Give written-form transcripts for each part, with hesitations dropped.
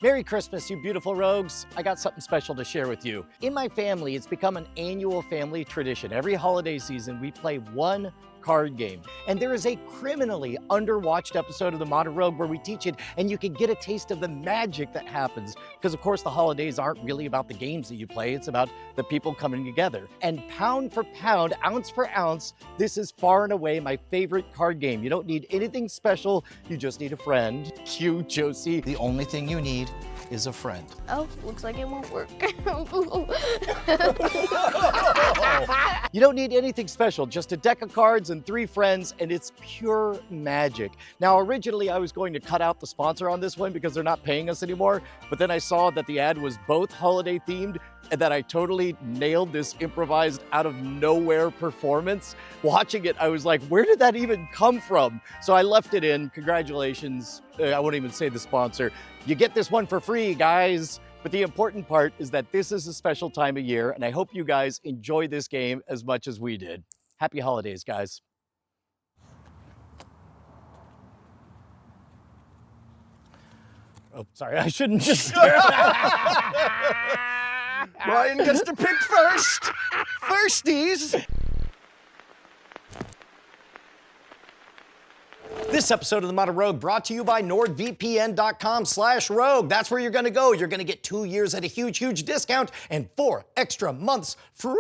Merry Christmas, you beautiful rogues. I got something special to share with you. In my family, it's become an annual family tradition. Every holiday season, we play one card game. And there is a criminally underwatched episode of The Modern Rogue where we teach it, and you can get a taste of the magic that happens. Because of course, the holidays aren't really about the games that you play, it's about the people coming together. And pound for pound, ounce for ounce, this is far and away my favorite card game. You don't need anything special, you just need a friend. Cue Josie. The only thing you need is a friend. Oh, looks like it won't work. You don't need anything special, just a deck of cards and 3 friends, and it's pure magic. Now, originally I was going to cut out the sponsor on this one because they're not paying us anymore, but then I saw that the ad was both holiday themed and that I totally nailed this improvised out of nowhere performance. Watching it, I was like, where did that even come from? So I left it in. Congratulations. I won't even say the sponsor. You get this one for free, guys. But the important part is that this is a special time of year, and I hope you guys enjoy this game as much as we did. Happy holidays, guys. Oh, sorry, I shouldn't just... Brian gets to pick first. Firsties. This episode of The Modern Rogue brought to you by NordVPN.com/rogue. That's where you're gonna go. You're gonna get 2 years at a huge, huge discount and 4 extra months free.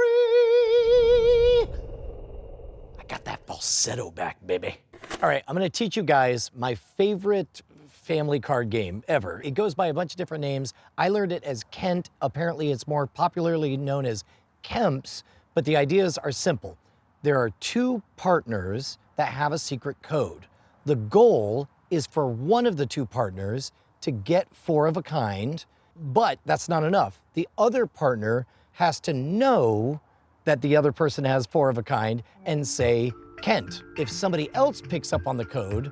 I got that falsetto back, baby. All right, I'm gonna teach you guys my favorite family card game ever. It goes by a bunch of different names. I learned it as Kent. Apparently it's more popularly known as Kemps, but the ideas are simple. There are 2 partners that have a secret code. The goal is for one of the 2 partners to get 4 of a kind, but that's not enough. The other partner has to know that the other person has 4 of a kind and say Kent. If somebody else picks up on the code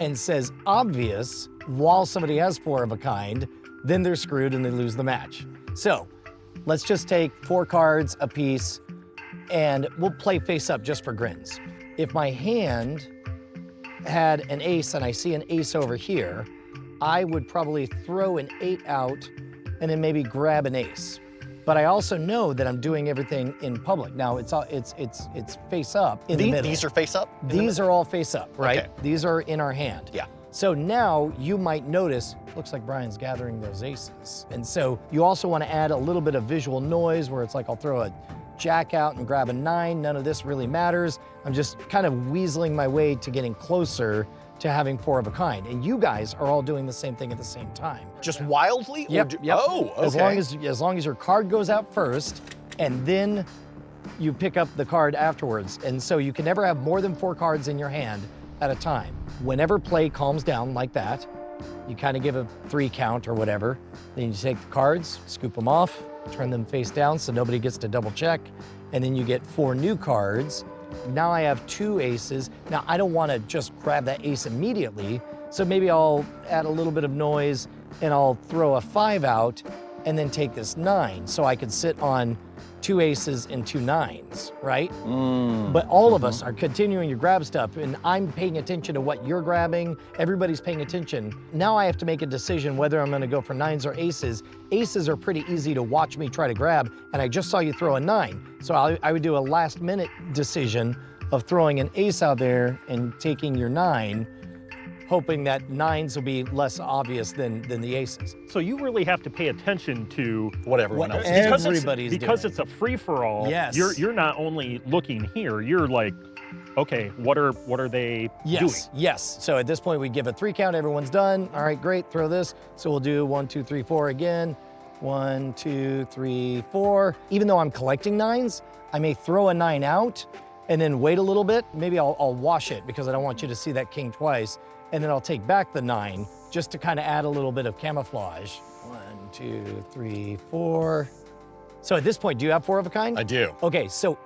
and says obvious while somebody has 4 of a kind, then they're screwed and they lose the match. So let's just take 4 cards apiece and we'll play face up just for grins. If my hand had an ace and I see an ace over here, I would probably throw an 8 out and then maybe grab an ace. But I also know that I'm doing everything in public. Now it's face up in the middle. These are face up? These are all face up, right? Okay. These are in our hand. Yeah. So now you might notice, looks like Brian's gathering those aces. And so you also want to add a little bit of visual noise where it's like I'll throw a jack out and grab a 9. None of this really matters. I'm just kind of weaseling my way to getting closer to having 4 of a kind. And you guys are all doing the same thing at the same time. Just wildly? Yep. Oh, okay. As long as your card goes out first and then you pick up the card afterwards. And so you can never have more than 4 cards in your hand at a time. Whenever play calms down like that, you kind of give a 3 count or whatever. Then you take the cards, scoop them off, turn them face down so nobody gets to double check. And then you get 4 new cards. Now I have 2 aces. Now I don't want to just grab that ace immediately. So maybe I'll add a little bit of noise and I'll throw a 5 out and then take this 9. So I could sit on 2 aces and 2 9s, right? But all of us are continuing to grab stuff and I'm paying attention to what you're grabbing. Everybody's paying attention. Now I have to make a decision whether I'm gonna go for 9s or aces. Aces are pretty easy to watch me try to grab, and I just saw you throw a 9. So I would do a last minute decision of throwing an ace out there and taking your 9, hoping that 9s will be less obvious than the aces. So you really have to pay attention to what everyone else is because everybody's because doing. it's a free-for-all. Yes. You're not only looking here, you're like, okay, what are they doing? Yes. So at this point we give a 3 count, everyone's done. All right, great, throw this. So we'll do 1, 2, 3, 4 again. 1, 2, 3, 4. Even though I'm collecting 9s, I may throw a 9 out and then wait a little bit. Maybe I'll wash it because I don't want you to see that king twice. And then I'll take back the 9 just to kind of add a little bit of camouflage. 1, 2, 3, 4. So at this point, do you have 4 of a kind? I do. Okay, so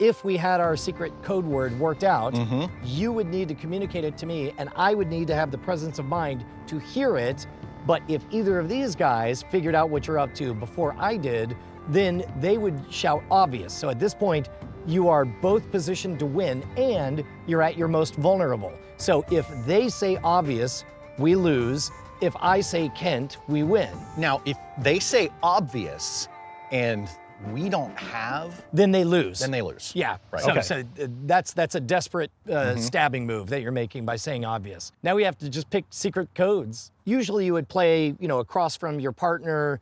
if we had our secret code word worked out, you would need to communicate it to me and I would need to have the presence of mind to hear it. But if either of these guys figured out what you're up to before I did, then they would shout obvious. So at this point, you are both positioned to win and you're at your most vulnerable. So if they say obvious, we lose. If I say Kent, we win. Now, if they say obvious and we don't have, Then they lose. then they lose. Yeah, Right. so, Okay. so that's a desperate stabbing move that you're making by saying obvious. Now we have to just pick secret codes. Usually you would play, across from your partner.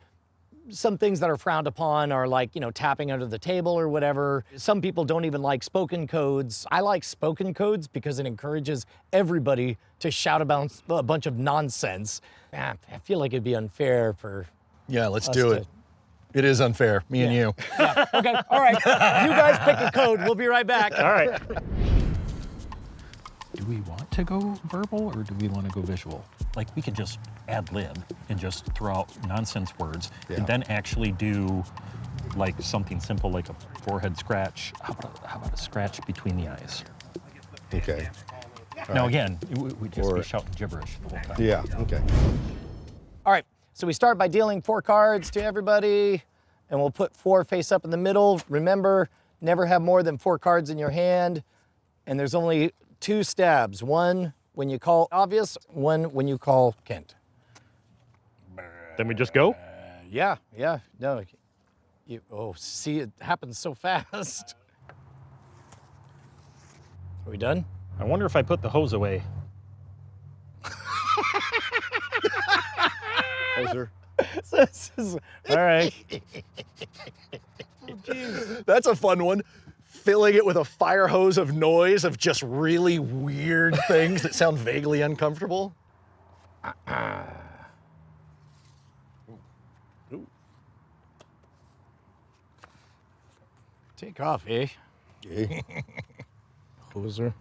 Some things that are frowned upon are like, tapping under the table or whatever. Some people don't even like spoken codes. I like spoken codes because it encourages everybody to shout about a bunch of nonsense. I feel like it'd be unfair for Yeah, let's us do to- it. It is unfair, me and you. Okay, all right. You guys pick a code. We'll be right back. All right. Do we want to go verbal or do we want to go visual? Like we could just ad lib and just throw out nonsense words and then actually do like something simple like a forehead scratch. How about a scratch between the eyes? Okay. Now again, we'd just be Or- shouting gibberish the whole time. Yeah, okay. All right, so we start by dealing 4 cards to everybody, and we'll put 4 face up in the middle. Remember, never have more than 4 cards in your hand, and there's only 2 stabs. 1 when you call obvious, 1 when you call Kent. Then we just go? Yeah, no. See, it happens so fast. Are we done? I wonder if I put the hose away. Hoser. All right. That's a fun one. Filling it with a fire hose of noise of just really weird things that sound vaguely uncomfortable. Take off, eh? Okay. Hoser.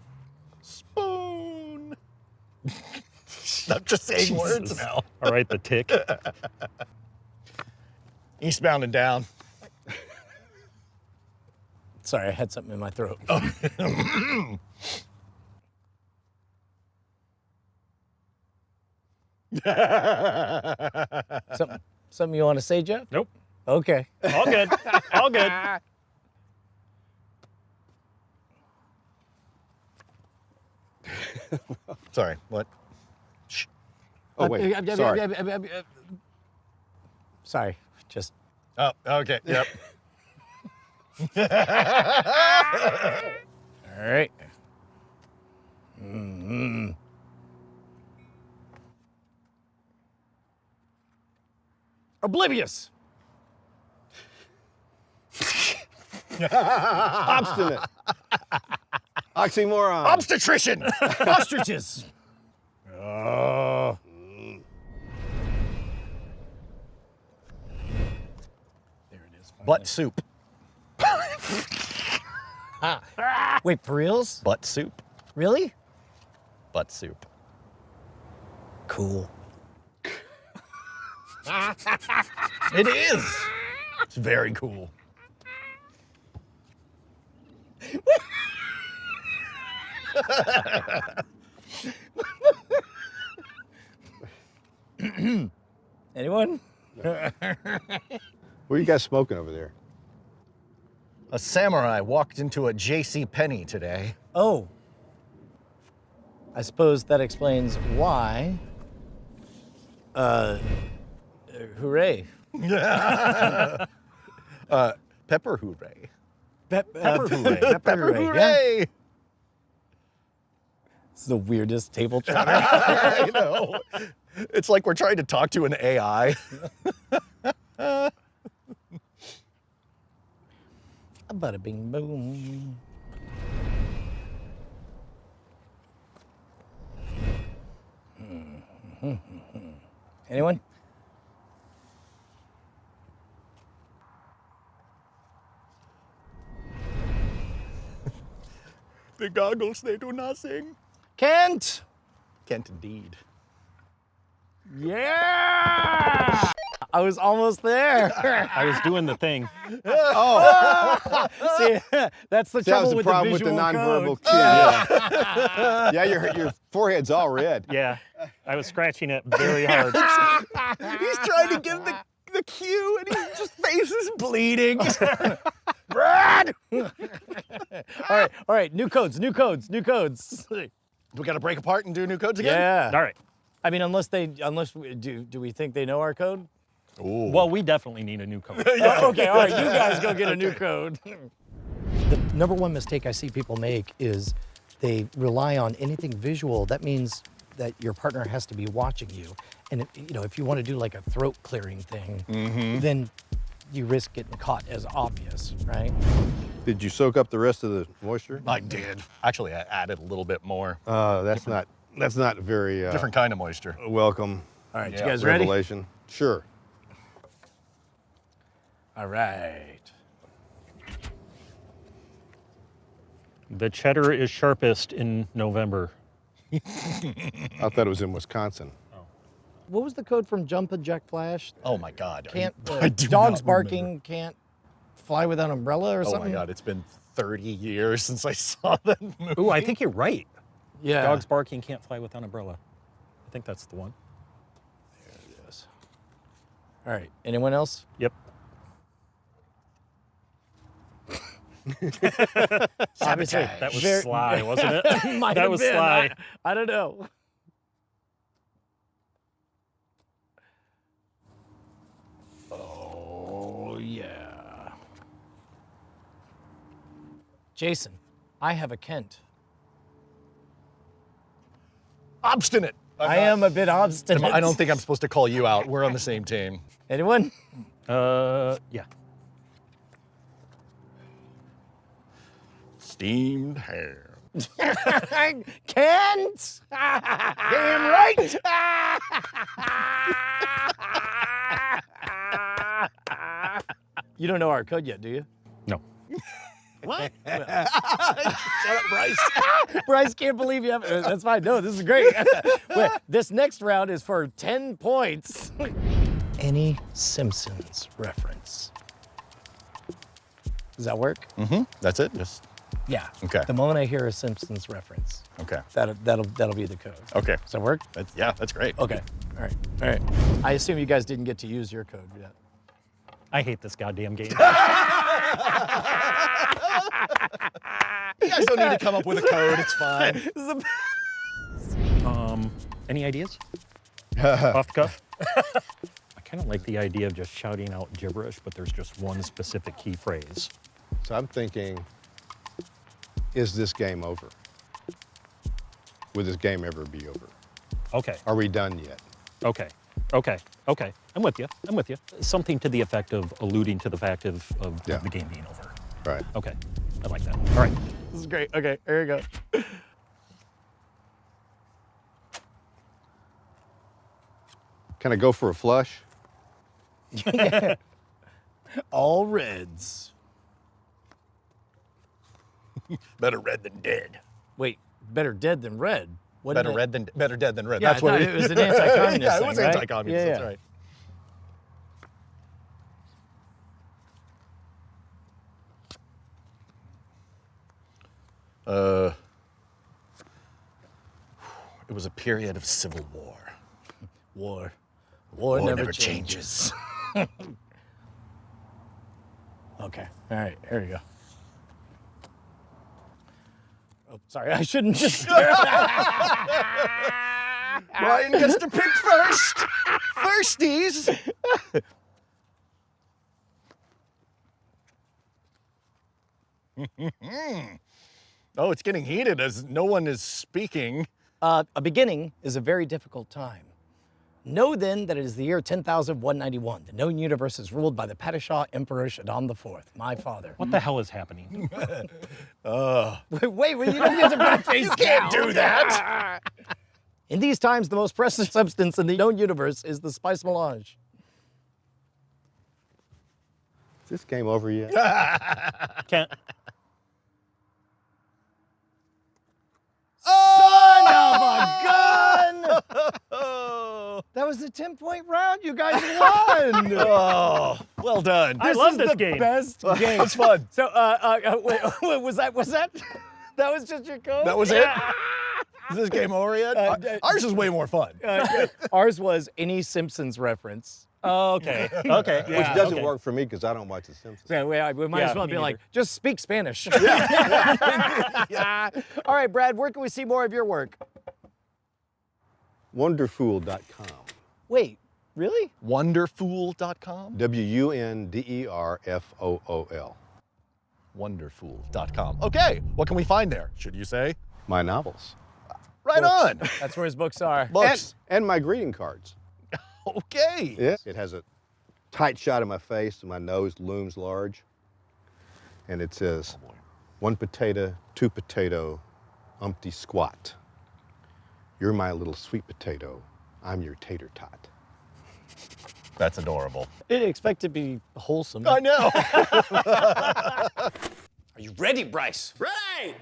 Spoon. I'm just saying words now. All right, the tick. Eastbound and down. Sorry, I had something in my throat. Something you want to say, Jeff? Nope. Okay. All good. All good. Sorry, what? Shh. Oh, wait, sorry. Sorry, just. Oh, okay, yep. All right. Oblivious. Obstinate. Oxymoron. Obstetrician. Ostriches. There it is. Butt soup. Wait, for reals? Butt soup. Really? Butt soup. Cool. It is. It's very cool. Anyone? What are you guys smoking over there? A samurai walked into a J.C. Penney today. Oh. I suppose that explains why. Hooray. Pepper hooray. Pepper hooray. Pepper hooray. Yeah. This is the weirdest table chatter. I know. It's like we're trying to talk to an AI. Bada bing boom. Anyone? The goggles, they do nothing. Kent! Can't indeed. Yeah! I was almost there. I was doing the thing. Oh, See, that's the that trouble was the with problem the with the visual nonverbal code. cue. Yeah, yeah, your forehead's all red. Yeah, I was scratching it very hard. He's trying to give the cue and his face is bleeding. Brad! All right, new codes. We gotta break apart and do new codes again? Yeah. All right. I mean, unless do we think they know our code? Ooh. Well, we definitely need a new code. Okay, all right, you guys go get a new code. The number one mistake I see people make is they rely on anything visual. That means that your partner has to be watching you. And if you want to do like a throat clearing thing, then you risk getting caught as obvious, right? Did you soak up the rest of the moisture? I did. Actually, I added a little bit more. That's not very Different kind of moisture. welcome All right, Yeah. you guys ready? revelation. Sure. All right. The cheddar is sharpest in November. I thought it was in Wisconsin. What was the code from Jump and Jack Flash? Oh my God. Can't I do dogs not barking remember. can't fly without an umbrella or Oh something? my God, it's been 30 years since I saw that movie. Ooh, I think you're right. Yeah. Dogs barking can't fly without an umbrella. I think that's the one. Yes. All right. Anyone else? Yep. Obviously, That was sly, wasn't it? Might That have was been. sly. I don't know. Oh, yeah. Jason, I have a Kent. Obstinate. I am a bit obstinate. I don't think I'm supposed to call you out. We're on the same team. Anyone? Yeah. Steamed ham. Kent! Damn right! You don't know our code yet, do you? No. What? Shut up, Bryce. Bryce can't believe you haven't. That's fine. No, this is great. Wait, this next round is for 10 points. Any Simpsons reference. Does that work? That's it? Just, Yeah. Okay. The moment I hear a Simpsons reference, okay. that'll be the code. Okay. Does that work? That's great. Okay. All right. All right. I assume you guys didn't get to use your code yet. I hate this goddamn game. You guys don't need to come up with a code. It's fine. Any ideas? Off the cuff? I kind of like the idea of just shouting out gibberish, but there's just one specific key phrase. So I'm thinking, is this game over? Will this game ever be over? Okay. Are we done yet? Okay. Okay. Okay. I'm with you. I'm with you. Something to the effect of alluding to the fact of Yeah. the game being over. Right. Okay. I like that. All right. This is great. Okay. Here we go. Can I go for a flush? All reds. Better red than dead. Wait, better dead than red. Wasn't it? Better dead than red. Yeah, That's I what thought it was an anti-communist Yeah, it thing, was right? anti-communist. Yeah, That's yeah. right. It was a period of civil war. War War never never changes. Okay. All right. Here we go. Oh, sorry. I shouldn't just. Brian gets to pick first. Firsties. Oh, it's getting heated as no one is speaking. A beginning is a very difficult time. Know then that it is the year 10,191. The known universe is ruled by the Padishah Emperor Shaddam IV, my father. What the hell is happening? Wait, you don't get to put a face You can't down. do that. In these times, the most precious substance in the known universe is the spice melange. Is this game over yet? Can't. Son of a gun! That was a 10-point round. You guys won. Oh, well done. I love is this the game. Best game. It's fun. So, wait, was that? That was just your code? That was it? Is this game over yet? Ours is way more fun. Ours was any Simpsons reference. Oh, okay. Okay. Which doesn't work for me because I don't watch The Simpsons. Yeah, we might Yeah, as well me be like, neither. just speak Spanish. All right, Brad, where can we see more of your work? Wonderfool.com. Wait, really? Wonderfool.com? Wonderfool. Wonderfool.com. Okay, what can we find there, should you say? My novels. Right on. That's where his books are. Books. And my greeting cards. Okay. Yeah. It has a tight shot of my face and my nose looms large. And it says, Oh boy. 1 potato, 2 potato, umpty squat. You're my little sweet potato. I'm your tater tot. That's adorable. Didn't expect to be wholesome. I know. Are you ready, Bryce? Right!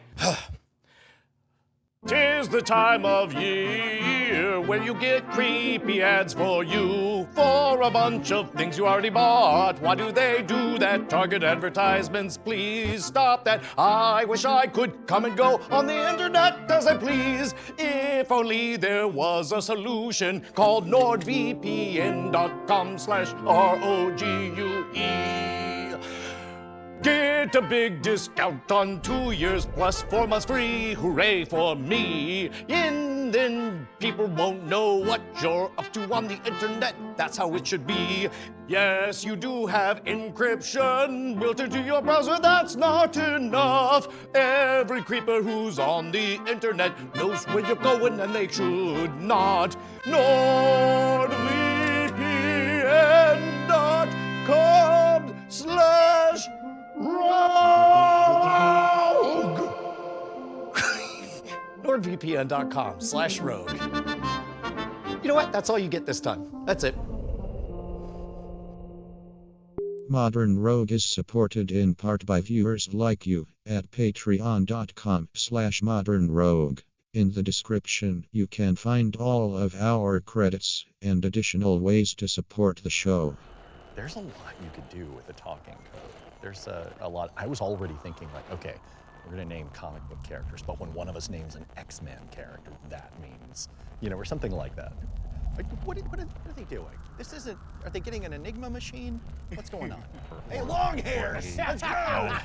'Tis the time of year where you get creepy ads for you for a bunch of things you already bought. Why do they do that? Target advertisements, please stop that. I wish I could come and go on the internet as I please. If only there was a solution called nordvpn.com/ROGUE. Get a big discount on 2 years plus 4 months free. Hooray for me. And then people won't know what you're up to on the internet. That's how it should be. Yes, you do have encryption built into your browser. That's not enough. Every creeper who's on the internet knows where you're going and they should not. NordVPN.com/rogue. NordVPN.com/rogue. You know what? That's all you get this time. That's it. Modern Rogue is supported in part by viewers like you at patreon.com/modernrogue. In the description, you can find all of our credits and additional ways to support the show. There's a lot you could do with the talking code. There's a lot. I was already thinking like, okay, we're gonna name comic book characters, but when one of us names an X-Men character, that means, you know, or something like that. Like, what are they doing? This isn't, are they getting an Enigma machine? What's going on? Hey, long hairs, let's go!